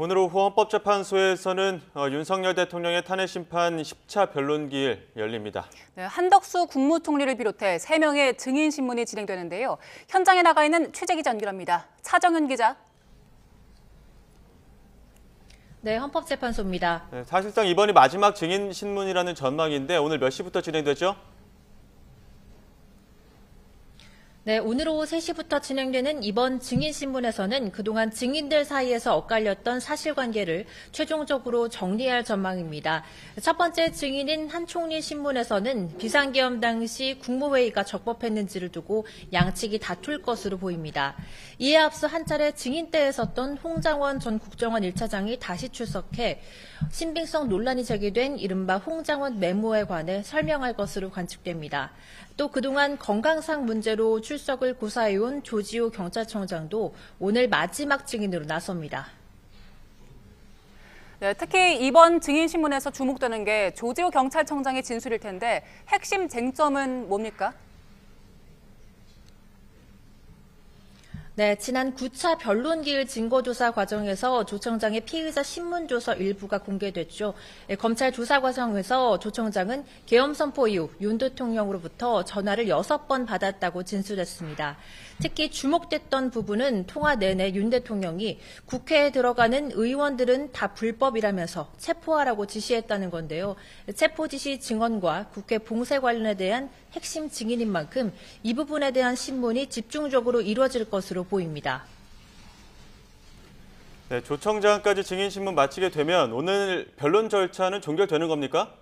오늘 오후 헌법재판소에서는 윤석열 대통령의 탄핵 심판 10차 변론기일 열립니다. 네, 한덕수 국무총리를 비롯해 3명의 증인 신문이 진행되는데요. 현장에 나가 있는 취재 기자 연결합니다. 차정은 기자. 네, 헌법재판소입니다. 네, 사실상 이번이 마지막 증인 신문이라는 전망인데 오늘 몇 시부터 진행되죠? 네, 오늘 오후 3시부터 진행되는 이번 증인신문에서는 그동안 증인들 사이에서 엇갈렸던 사실관계를 최종적으로 정리할 전망입니다. 첫 번째 증인인 한 총리 신문에서는 비상계엄 당시 국무회의가 적법했는지를 두고 양측이 다툴 것으로 보입니다. 이에 앞서 한 차례 증인대에 섰던 홍장원 전 국정원 1차장이 다시 출석해 신빙성 논란이 제기된 이른바 홍장원 메모에 관해 설명할 것으로 관측됩니다. 또 그동안 건강상 문제로 출석을 고사해온 조지호 경찰청장도 오늘 마지막 증인으로 나섭니다. 네, 특히 이번 증인신문에서 주목되는 게 조지호 경찰청장의 진술일 텐데 핵심 쟁점은 뭡니까? 네, 지난 9차 변론기일 증거조사 과정에서 조 청장의 피의자 신문조서 일부가 공개됐죠. 검찰 조사 과정에서 조 청장은 계엄 선포 이후 윤 대통령으로부터 전화를 6번 받았다고 진술했습니다. 특히 주목됐던 부분은 통화 내내 윤 대통령이 국회에 들어가는 의원들은 다 불법이라면서 체포하라고 지시했다는 건데요. 체포 지시 증언과 국회 봉쇄 관련에 대한 핵심 증인인 만큼 이 부분에 대한 신문이 집중적으로 이루어질 것으로 보입니다. 네, 조 청장까지 증인 신문 마치게 되면 오늘 변론 절차는 종결되는 겁니까?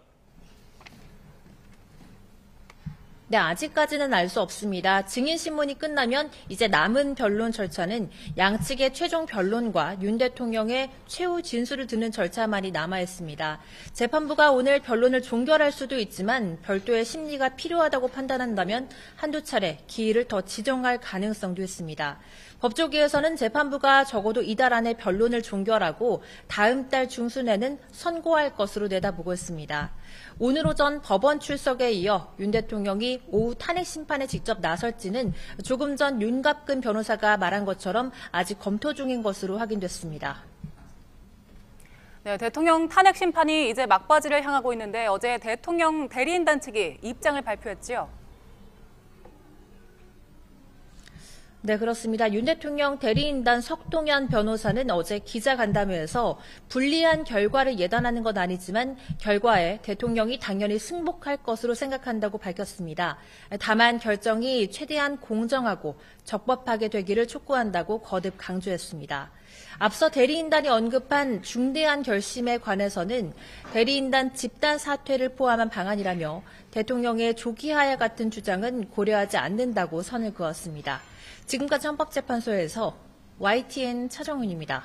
네, 아직까지는 알 수 없습니다. 증인신문이 끝나면 이제 남은 변론 절차는 양측의 최종 변론과 윤 대통령의 최후 진술을 듣는 절차만이 남아있습니다. 재판부가 오늘 변론을 종결할 수도 있지만 별도의 심리가 필요하다고 판단한다면 한두 차례 기일을 더 지정할 가능성도 있습니다. 법조계에서는 재판부가 적어도 이달 안에 변론을 종결하고 다음 달 중순에는 선고할 것으로 내다보고 있습니다. 오늘 오전 법원 출석에 이어 윤 대통령이 오후 탄핵 심판에 직접 나설지는 조금 전 윤갑근 변호사가 말한 것처럼 아직 검토 중인 것으로 확인됐습니다. 네, 대통령 탄핵 심판이 이제 막바지를 향하고 있는데 어제 대통령 대리인단 측이 입장을 발표했지요. 네, 그렇습니다. 윤 대통령 대리인단 석동현 변호사는 어제 기자간담회에서 불리한 결과를 예단하는 건 아니지만 결과에 대통령이 당연히 승복할 것으로 생각한다고 밝혔습니다. 다만 결정이 최대한 공정하고 적법하게 되기를 촉구한다고 거듭 강조했습니다. 앞서 대리인단이 언급한 중대한 결심에 관해서는 대리인단 집단 사퇴를 포함한 방안이라며 대통령의 조기 하야 같은 주장은 고려하지 않는다고 선을 그었습니다. 지금까지 헌법재판소에서 YTN 차정은입니다.